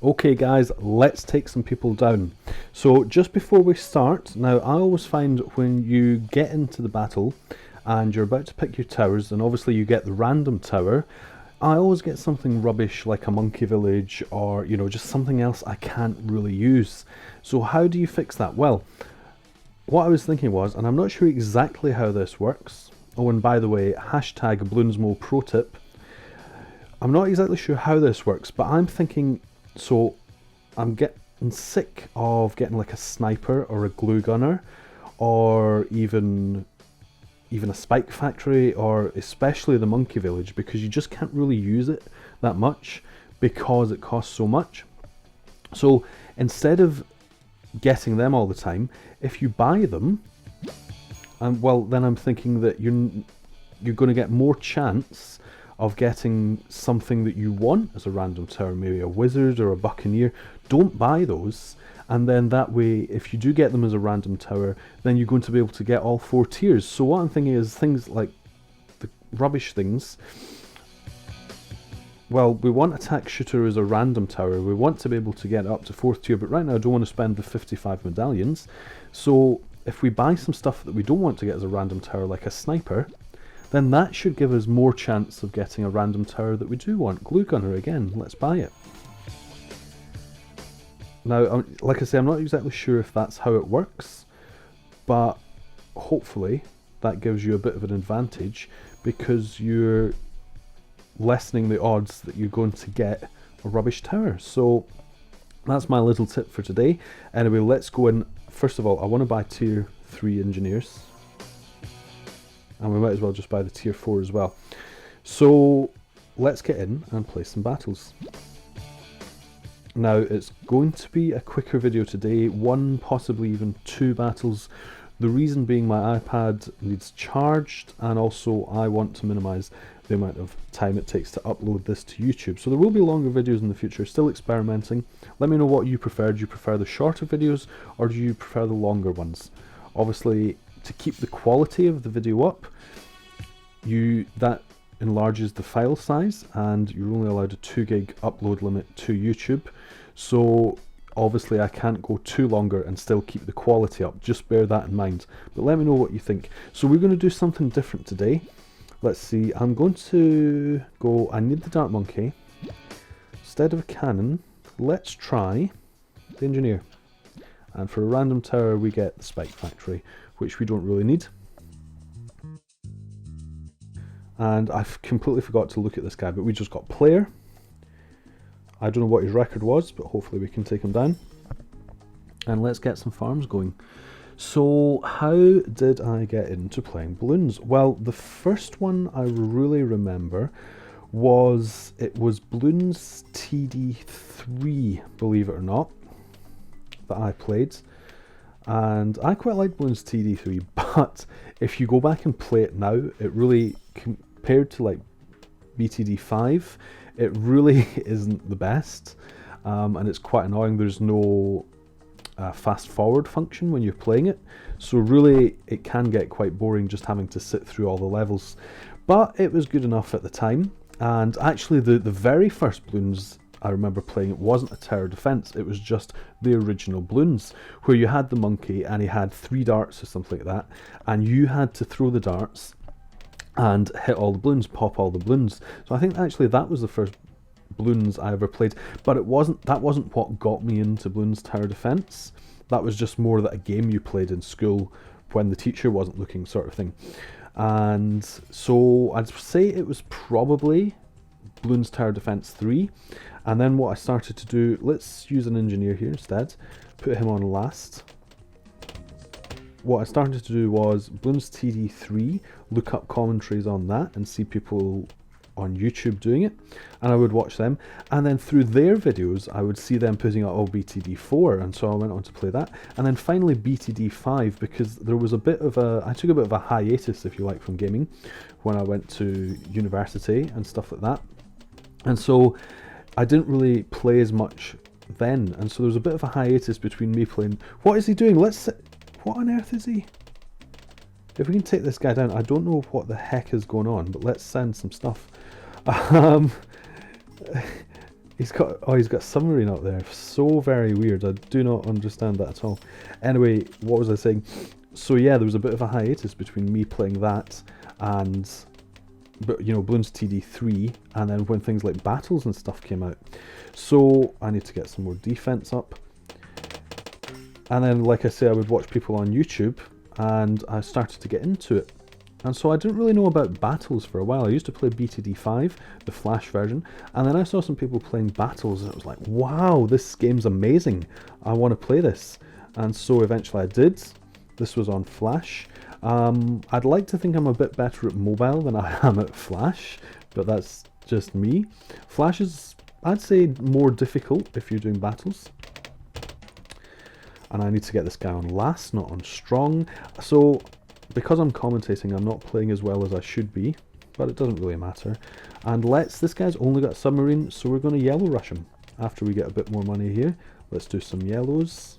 Okay guys, let's take some people down. So just before we start, now I always find when you get into the battle and you're about to pick your towers, and obviously you get the random tower, I always get something rubbish like a monkey village or, you know, just something else I can't really use. So how do you fix that? Well, what I was thinking was, and I'm not sure exactly how this works, oh and by the way, hashtag Bloonsmo pro tip, I'm not exactly sure how this works, but I'm thinking, so I'm getting sick of getting like a sniper or a glue gunner or even a spike factory or especially the monkey village, because you just can't really use it that much because it costs so much. So instead of getting them all the time, if you buy them, well then I'm thinking that you're going to get more chance of getting something that you want as a random tower, maybe a wizard or a buccaneer. Don't buy those, and then that way if you do get them as a random tower, then you're going to be able to get all 4 tiers. So what I'm thinking is things like the rubbish things, well, we want attack shooter as a random tower, we want to be able to get up to 4th tier, but right now I don't want to spend the 55 medallions. So if we buy some stuff that we don't want to get as a random tower, like a sniper, then that should give us more chance of getting a random tower that we do want. Glue gunner again, let's buy it. Now, like I say, I'm not exactly sure if that's how it works, but hopefully that gives you a bit of an advantage because you're lessening the odds that you're going to get a rubbish tower. So that's my little tip for today. Anyway, let's go in. First of all, I want to buy tier 3 engineers. And we might as well just buy the tier 4 as well. So let's get in and play some battles. Now it's going to be a quicker video today, 1, possibly even 2 battles. The reason being my iPad needs charged, and also I want to minimize the amount of time it takes to upload this to YouTube. So there will be longer videos in the future, still experimenting. Let me know what you prefer. Do you prefer the shorter videos or do you prefer the longer ones? Obviously, to keep the quality of the video up, that enlarges the file size, and you're only allowed a 2 gig upload limit to YouTube. So obviously I can't go too longer and still keep the quality up, just bear that in mind. But let me know what you think. So we're going to do something different today. Let's see, I'm going to go, I need the dart monkey. Instead of a cannon, let's try the engineer. And for a random tower we get the spike factory, which we don't really need. And I've completely forgot to look at this guy, but we just got player. I don't know what his record was, but hopefully we can take him down. And let's get some farms going. So how did I get into playing balloons? Well, the first one I really remember was, it was Bloons TD3, believe it or not, that I played. And I quite like Bloons TD3, but if you go back and play it now, it really, compared to like BTD 5, it really isn't the best, and it's quite annoying. There's no fast forward function when you're playing it, so really it can get quite boring just having to sit through all the levels, but it was good enough at the time. And actually the very first Bloons I remember playing, it wasn't a tower defense, it was just the original Bloons, where you had the monkey and he had 3 darts or something like that, and you had to throw the darts and hit all the balloons, pop all the balloons. So I think actually that was the first Bloons I ever played, but that wasn't what got me into Bloons tower defense. That was just more that a game you played in school when the teacher wasn't looking, sort of thing. And so I'd say it was probably Bloons tower defense 3. And then what I started to do, let's use an engineer here instead, put him on last. What I started to do was Bloons TD3, look up commentaries on that and see people on YouTube doing it, and I would watch them, and then through their videos I would see them putting out BTD 4, and so I went on to play that, and then finally BTD 5, because there was I took a bit of a hiatus, if you like, from gaming when I went to university and stuff like that, and so I didn't really play as much then, and so there was a bit of a hiatus between me playing. What is he doing? What on earth is he? If we can take this guy down, I don't know what the heck is going on, but let's send some stuff. He's got, oh, he's got a submarine up there. So very weird. I do not understand that at all. Anyway, what was I saying? So yeah, there was a bit of a hiatus between me playing that and, but you know, Bloons TD3, and then when things like Battles and stuff came out. So I need to get some more defense up. And then, like I say, I would watch people on YouTube, and I started to get into it. And so I didn't really know about Battles for a while. I used to play BTD 5, the Flash version, and then I saw some people playing Battles, and it was like, wow, this game's amazing. I want to play this. And so eventually I did. This was on Flash. I'd like to think I'm a bit better at mobile than I am at Flash, but that's just me. Flash is, I'd say, more difficult if you're doing Battles. And I need to get this guy on last, not on strong. So because I'm commentating, I'm not playing as well as I should be, but it doesn't really matter. And this guy's only got a submarine, so we're going to yellow rush him after we get a bit more money here. Let's do some yellows.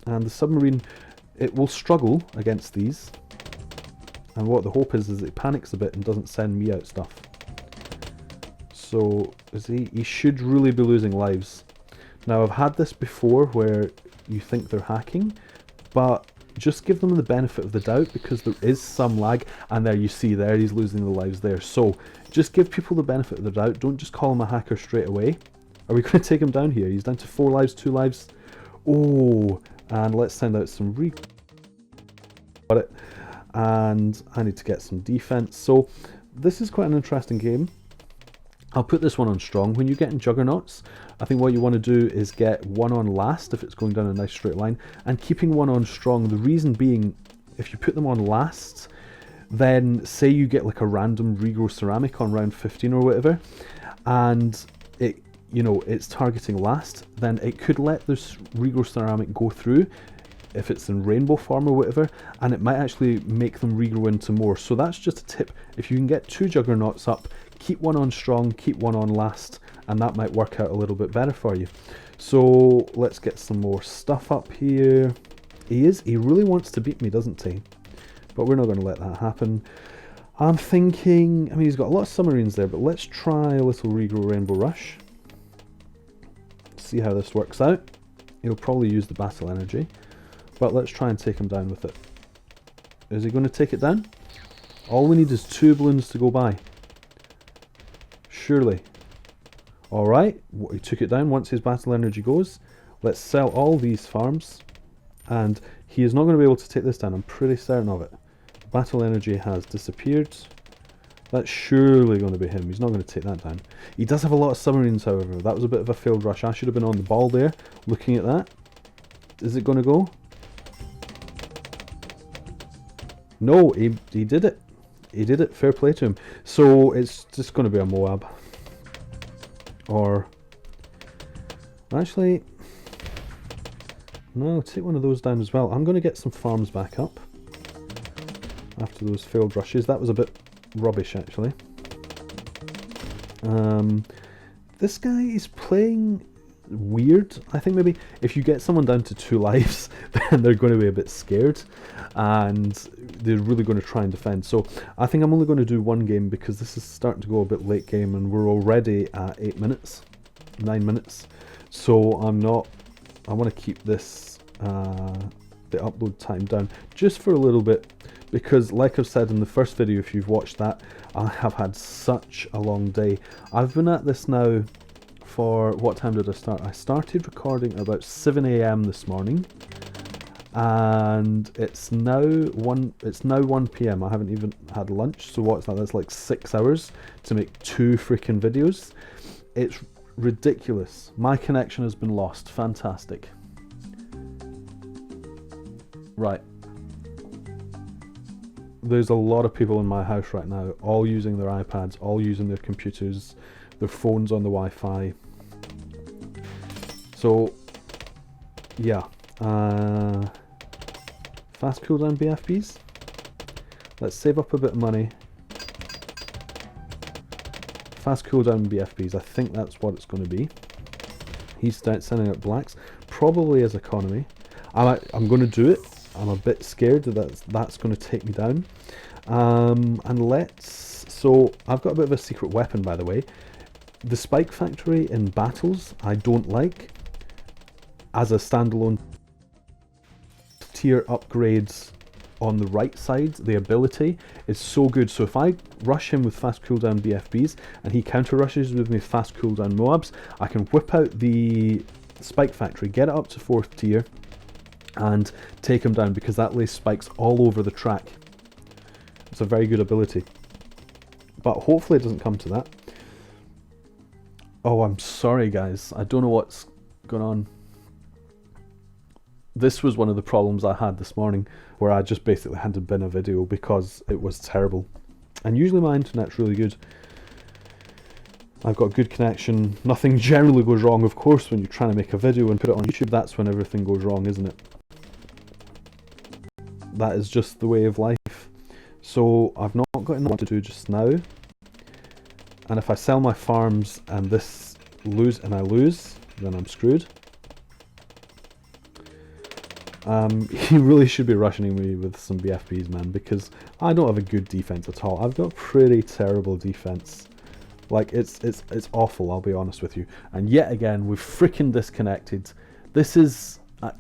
And the submarine, it will struggle against these. And what the hope is it panics a bit and doesn't send me out stuff. So he should really be losing lives. Now I've had this before where you think they're hacking, but just give them the benefit of the doubt, because there is some lag, and there you see there he's losing the lives there. So just give people the benefit of the doubt. Don't just call him a hacker straight away. Are we going to take him down here? He's down to 4 lives, 2 lives. Oh, and let's send out some got it. And I need to get some defense. So this is quite an interesting game. I'll put this one on strong. When you get in juggernauts, I think what you want to do is get one on last if it's going down a nice straight line, and keeping one on strong. The reason being, if you put them on last, then say you get like a random regrow ceramic on round 15 or whatever, and it, you know, it's targeting last, then it could let this regrow ceramic go through if it's in rainbow form or whatever, and it might actually make them regrow into more. So that's just a tip. If you can get 2 juggernauts up, keep one on strong, keep one on last, and that might work out a little bit better for you. So let's get some more stuff up here. He really wants to beat me, doesn't he? But we're not going to let that happen. I'm thinking, I mean, he's got a lot of submarines there, but let's try a little regrow rainbow rush. See how this works out. He'll probably use the battle energy, but let's try and take him down with it. Is he going to take it down? All we need is 2 balloons to go by. Surely. Alright, he took it down once his battle energy goes. Let's sell all these farms, and he is not going to be able to take this down, I'm pretty certain of it. Battle energy has disappeared. That's surely going to be him. He's not going to take that down. He does have a lot of submarines, however. That was a bit of a failed rush. I should have been on the ball there, looking at that. Is it going to go? No, he did it. He did it. Fair play to him. So it's just going to be a Moab. Or actually, no, take one of those down as well. I'm going to get some farms back up after those failed rushes. That was a bit rubbish, actually. This guy is playing weird. I think maybe if you get someone down to 2 lives, then they're going to be a bit scared, and they're really going to try and defend. So I think I'm only going to do 1 game, because this is starting to go a bit late game, and we're already at 8 minutes, 9 minutes. So I want to keep this the upload time down just for a little bit, because like I've said in the first video, if you've watched that, I have had such a long day. I've been at this now for, what time did I start? I started recording at about 7 AM this morning, and it's now 1 PM. I haven't even had lunch, so what's that? That's like 6 hours to make 2 freaking videos. It's ridiculous. My connection has been lost. Fantastic. Right. There's a lot of people in my house right now, all using their iPads, all using their computers, their phones on the Wi-Fi. So, yeah. Fast cooldown BFBs. Let's save up a bit of money. Fast cooldown BFBs, I think that's what it's going to be. He's sending out blacks, probably as economy. I'm going to do it. I'm a bit scared that that's going to take me down. So I've got a bit of a secret weapon, by the way. The Spike Factory in Battles I don't like as a standalone. Tier upgrades on the right side, the ability is so good. So if I rush him with fast cooldown BFBs and he counter rushes with me fast cooldown Moabs, I can whip out the Spike Factory, get it up to 4th tier and take him down, because that lays spikes all over the track. It's a very good ability, but hopefully it doesn't come to that. Oh, I'm sorry guys, I don't know what's going on. This was one of the problems I had this morning, where I just basically had to bin a video because it was terrible. And usually my internet's really good. I've got good connection. Nothing generally goes wrong, of course, when you're trying to make a video and put it on YouTube. That's when everything goes wrong, isn't it? That is just the way of life. So I've not got enough to do just now. And if I sell my farms and this I lose, then I'm screwed. He really should be rushing me with some BFBs, man, because I don't have a good defense at all. I've got pretty terrible defense. Like, it's awful, I'll be honest with you. And yet again, we've freaking disconnected. This is... I'm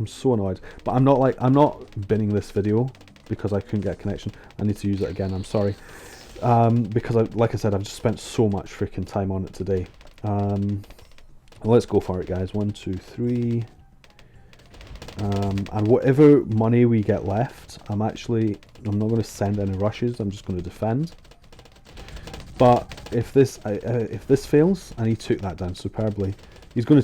so annoyed. But I'm not binning this video because I couldn't get connection. I need to use it again, I'm sorry. Because, like I said, I've just spent so much freaking time on it today. Let's go for it, guys. 1, 2, 3. And whatever money we get left, I'm not going to send any rushes. I'm just going to defend. But if this fails, and he took that down superbly, he's going